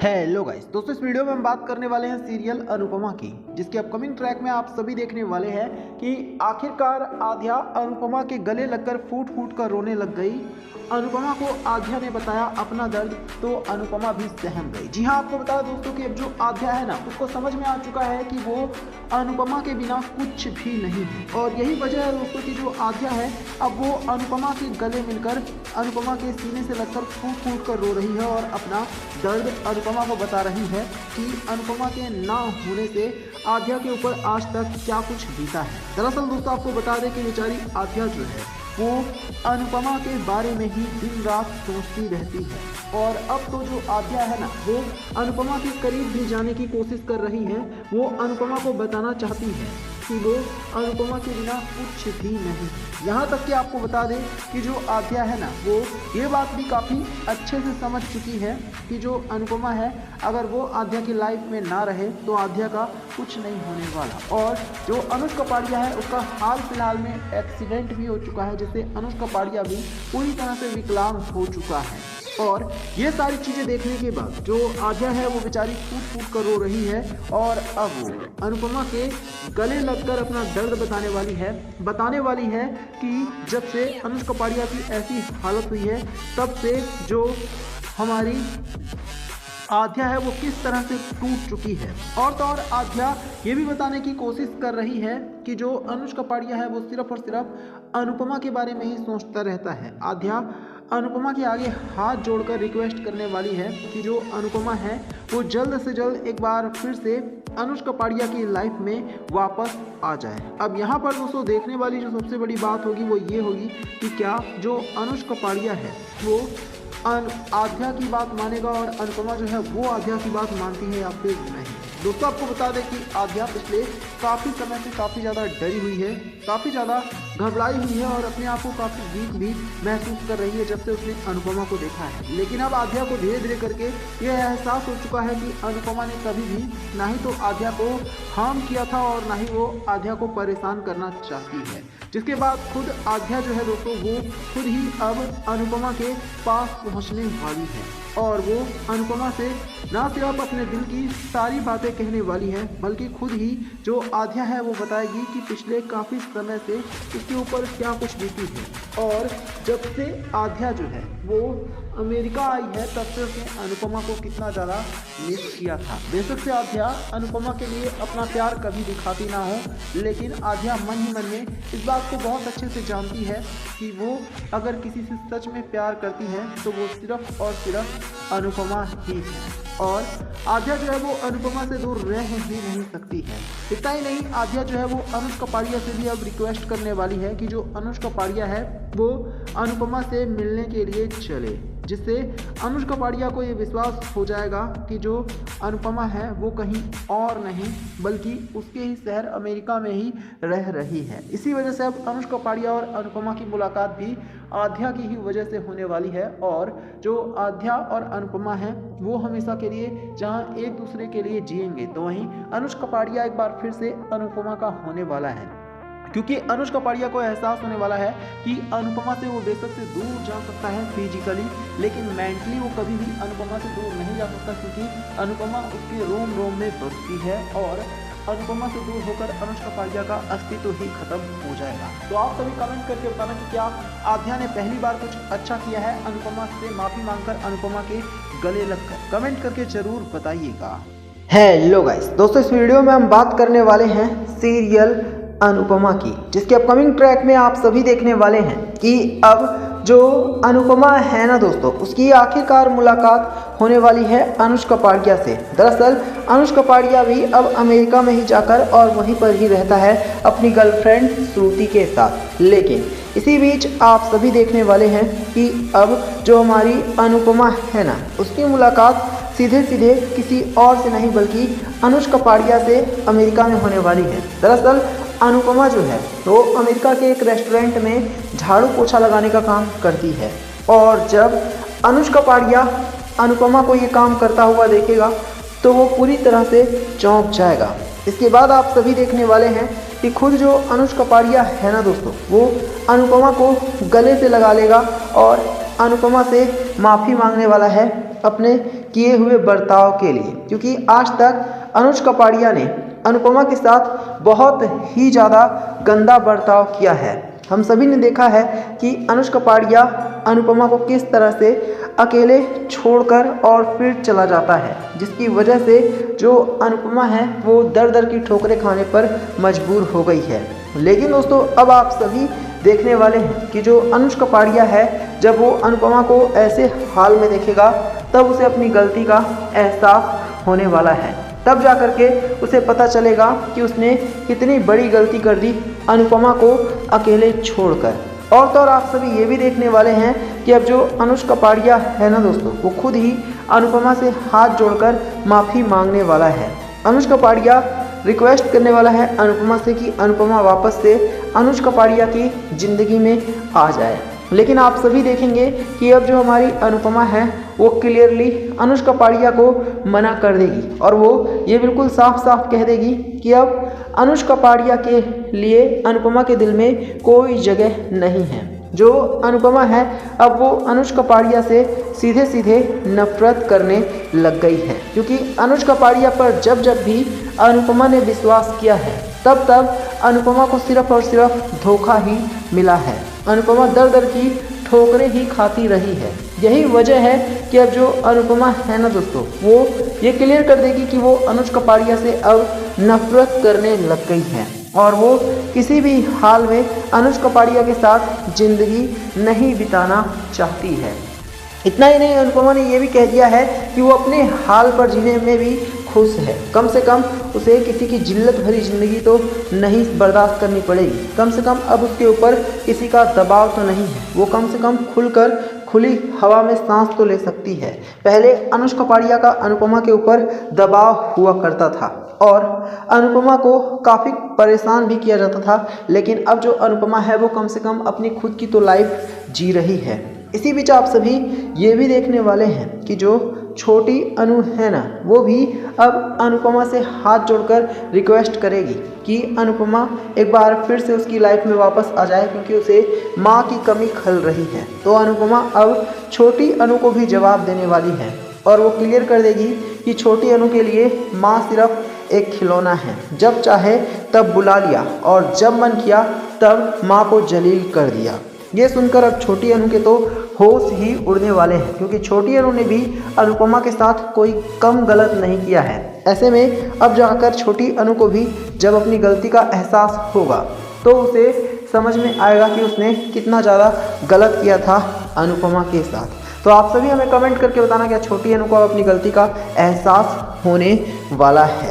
Hello guys दोस्तों, इस video में हम बात करने वाले हैं सीरियल अनुपमा की, जिसके अपकमिंग ट्रैक में आप सभी देखने वाले हैं कि आखिरकार आध्या अनुपमा के गले लगकर फूट फूट कर रोने लग गई। अनुपमा को आध्या ने बताया अपना दर्द, तो अनुपमा भी सहम गई। जी हाँ, आपको बता दोस्तों कि अब जो आध्या है ना, उसको समझ में आ चुका है कि वो अनुपमा के बिना कुछ भी नहीं है, और यही वजह है दोस्तों कि जो आध्या है अब वो अनुपमा के गले मिलकर अनुपमा के सीने से लगकर फूट फूट कर रो रही है और अपना दर्द अनुपमा को बता रही है कि अनुपमा के ना होने से आध्या के ऊपर आज तक क्या कुछ बीता है। दरअसल दोस्तों आपको बता दें कि बेचारी आध्या जो है वो अनुपमा के बारे में ही दिन रात सोचती रहती है, और अब तो जो आध्या है ना, वो अनुपमा के करीब भी जाने की कोशिश कर रही है। वो अनुपमा को बताना चाहती है कि वो अनुपमा के बिना कुछ भी नहीं है। यहाँ तक कि आपको बता दें कि जो आध्या है ना, वो ये बात भी काफ़ी अच्छे से समझ चुकी है कि जो अनुपमा है, अगर वो आध्या की लाइफ में ना रहे तो आध्या का कुछ नहीं होने वाला। और जो अनुज कपाड़िया है, उसका हाल फिलहाल में एक्सीडेंट भी हो चुका है, जिससे अनुज कपाड़िया भी पूरी तरह से विकलांग हो चुका है। और ये सारी चीज़ें देखने के बाद जो आध्या है वो बेचारी फूट फूट कर रो रही है, और अब वो अनुपमा के गले लगकर अपना दर्द बताने वाली है कि जब से अनुज कपाड़िया की ऐसी हालत हुई है, तब से जो हमारी आध्या है वो किस तरह से टूट चुकी है। और तो और आध्या ये भी बताने की कोशिश कर रही है कि जो अनुज कपाड़िया है वो सिर्फ और सिर्फ अनुपमा के बारे में ही सोचता रहता है। आध्या अनुपमा के आगे हाथ जोड़कर रिक्वेस्ट करने वाली है कि जो अनुपमा है वो जल्द से जल्द एक बार फिर से अनुज कपाड़िया की लाइफ में वापस आ जाए। अब यहाँ पर दोस्तों देखने वाली जो सबसे बड़ी बात होगी वो ये होगी कि क्या जो अनुज कपाड़िया है वो आध्या की बात मानेगा, और अनुपमा जो है वो आध्या की बात मानती है या फिर नहीं। दोस्तों आपको बता दें कि आध्या पिछले काफ़ी समय से काफ़ी ज़्यादा डरी हुई है, काफ़ी ज़्यादा घबराई हुई है, और अपने आप को काफ़ी वीक भी महसूस कर रही है जब से उसने अनुपमा को देखा है। लेकिन अब आध्या को धीरे धीरे करके यह एहसास हो चुका है कि अनुपमा ने कभी भी ना ही तो आध्या को हार्म किया था और ना ही वो आध्या को परेशान करना चाहती है। जिसके बाद खुद आध्या जो है दोस्तों वो खुद ही अब अनुपमा के पास पहुंचने वाली है, और वो अनुपमा से ना सिर्फ अपने दिल की सारी बातें कहने वाली है, बल्कि खुद ही जो आध्या है वो बताएगी कि पिछले काफ़ी समय से इसके ऊपर क्या कुछ बीती है। और जब से आध्या जो है वो अमेरिका आई है, तब से उसने अनुपमा को कितना ज़्यादा मिस किया था। बेशक से आध्या अनुपमा के लिए अपना प्यार कभी दिखाती ना हो, लेकिन आध्या मन ही मन में इस बात को बहुत अच्छे से जानती है कि वो अगर किसी से सच में प्यार करती है तो वो सिर्फ और सिर्फ अनुपमा ही है, और आध्या जो है वो अनुपमा से दूर रह ही नहीं सकती है। इतना ही नहीं, आध्या जो है वो अनुज कपाड़िया से भी अब रिक्वेस्ट करने वाली है कि जो अनुज कपाड़िया है वो अनुपमा से मिलने के लिए चले, जिससे अनुज कपाड़िया को ये विश्वास हो जाएगा कि जो अनुपमा है वो कहीं और नहीं बल्कि उसके ही शहर अमेरिका में ही रह रही है। इसी वजह से अब अनुज कपाड़िया और अनुपमा की मुलाकात भी आध्या की ही वजह से होने वाली है, और जो आध्या और अनुपमा है वो हमेशा के लिए जहां एक दूसरे के लिए जिएंगे, तो वहीं अनुज कपाड़िया एक बार फिर से अनुपमा का होने वाला है, क्योंकि अनुज कपाड़िया को एहसास होने वाला है कि अनुपमा से वो बेशक से दूर जा सकता है फिजिकली, लेकिन मेंटली वो कभी भी अनुपमा से दूर नहीं जा सकता, क्योंकि अनुपमा उसके रोम रोम में बसती है, और अनुपमा से दूर होकर अनुज कपाड़िया का अस्तित्व ही खत्म हो जाएगा। तो आप सभी कमेंट करके बताना कि क्या आध्या ने पहली बार कुछ अच्छा किया है अनुपमा से माफ़ी मांगकर अनुपमा के गले लगकर। कमेंट करके जरूर बताइएगा। हेलो गाइस दोस्तों, इस वीडियो में हम बात करने वाले हैं सीरियल अनुपमा की, जिसके अपकमिंग ट्रैक में आप सभी देखने वाले हैं कि अब जो अनुपमा है ना दोस्तों, उसकी आखिरकार मुलाकात होने वाली है अनुज कपाड़िया से। दरअसल अनुज कपाड़िया भी अब अमेरिका में ही जाकर और वहीं पर ही रहता है अपनी गर्लफ्रेंड श्रुति के साथ। लेकिन इसी बीच आप सभी देखने वाले हैं कि अब जो हमारी अनुपमा है ना, उसकी मुलाकात सीधे सीधे किसी और से नहीं बल्कि अनुज कपाड़िया से अमेरिका में होने वाली है। दरअसल अनुपमा जो है वो अमेरिका के एक रेस्टोरेंट में झाड़ू पोछा लगाने का काम करती है, और जब अनुज कपाड़िया अनुपमा को ये काम करता हुआ देखेगा तो वो पूरी तरह से चौंक जाएगा। इसके बाद आप सभी देखने वाले हैं कि खुद जो अनुज कपाड़िया है ना दोस्तों, वो अनुपमा को गले से लगा लेगा और अनुपमा से माफ़ी मांगने वाला है अपने किए हुए बर्ताव के लिए, क्योंकि आज तक अनुज कपाड़िया ने अनुपमा के साथ बहुत ही ज़्यादा गंदा बर्ताव किया है। हम सभी ने देखा है कि अनुज कपाड़िया अनुपमा को किस तरह से अकेले छोड़कर और फिर चला जाता है, जिसकी वजह से जो अनुपमा है वो दर दर की ठोकरें खाने पर मजबूर हो गई है। लेकिन दोस्तों अब आप सभी देखने वाले हैं कि जो अनुज कपाड़िया है, जब वो अनुपमा को ऐसे हाल में देखेगा तब उसे अपनी गलती का एहसास होने वाला है। तब जा कर के उसे पता चलेगा कि उसने कितनी बड़ी गलती कर दी अनुपमा को अकेले छोड़कर। और तो और आप सभी ये भी देखने वाले हैं कि अब जो अनुज कपाड़िया है ना दोस्तों, वो खुद ही अनुपमा से हाथ जोड़कर माफ़ी मांगने वाला है। अनुज कपाड़िया रिक्वेस्ट करने वाला है अनुपमा से कि अनुपमा वापस से अनुज कपाड़िया की ज़िंदगी में आ जाए। लेकिन आप सभी देखेंगे कि अब जो हमारी अनुपमा है वो क्लियरली अनुज कपाड़िया को मना कर देगी और वो ये बिल्कुल साफ साफ कह देगी कि अब अनुज कपाड़िया के लिए अनुपमा के दिल में कोई जगह नहीं है। जो अनुपमा है अब वो अनुज कपाड़िया से सीधे सीधे नफरत करने लग गई है, क्योंकि अनुज कपाड़िया पर जब जब भी अनुपमा ने विश्वास किया है तब तब अनुपमा को सिर्फ और सिर्फ धोखा ही मिला है। अनुपमा दर दर की ठोकरें ही खाती रही है। यही वजह है कि अब जो अनुपमा है ना दोस्तों, वो ये क्लियर कर देगी कि वो अनुज कपाड़िया से अब नफरत करने लग गई है और वो किसी भी हाल में अनुज कपाड़िया के साथ ज़िंदगी नहीं बिताना चाहती है। इतना ही नहीं, अनुपमा ने ये भी कह दिया है कि वो अपने हाल पर जीने में भी खुश है। कम से कम उसे किसी की जिल्लत भरी ज़िंदगी तो नहीं बर्दाश्त करनी पड़ेगी। कम से कम अब उसके ऊपर किसी का दबाव तो नहीं है। वो कम से कम खुलकर खुली हवा में सांस तो ले सकती है। पहले अनुज कपाड़िया का अनुपमा के ऊपर दबाव हुआ करता था और अनुपमा को काफ़ी परेशान भी किया जाता था, लेकिन अब जो अनुपमा है वो कम से कम अपनी खुद की तो लाइफ जी रही है। इसी बीच आप सभी ये भी देखने वाले हैं कि जो छोटी अनु है ना, वो भी अब अनुपमा से हाथ जोड़कर रिक्वेस्ट करेगी कि अनुपमा एक बार फिर से उसकी लाइफ में वापस आ जाए, क्योंकि उसे माँ की कमी खल रही है। तो अनुपमा अब छोटी अनु को भी जवाब देने वाली है और वो क्लियर कर देगी कि छोटी अनु के लिए माँ सिर्फ एक खिलौना है। जब चाहे तब बुला लिया और जब मन किया तब माँ को जलील कर दिया। ये सुनकर अब छोटी अनु के तो होश ही उड़ने वाले हैं, क्योंकि छोटी अनु ने भी अनुपमा के साथ कोई कम गलत नहीं किया है। ऐसे में अब जाकर छोटी अनु को भी जब अपनी गलती का एहसास होगा तो उसे समझ में आएगा कि उसने कितना ज़्यादा गलत किया था अनुपमा के साथ। तो आप सभी हमें कमेंट करके बताना क्या छोटी अनु को अपनी गलती का एहसास होने वाला है।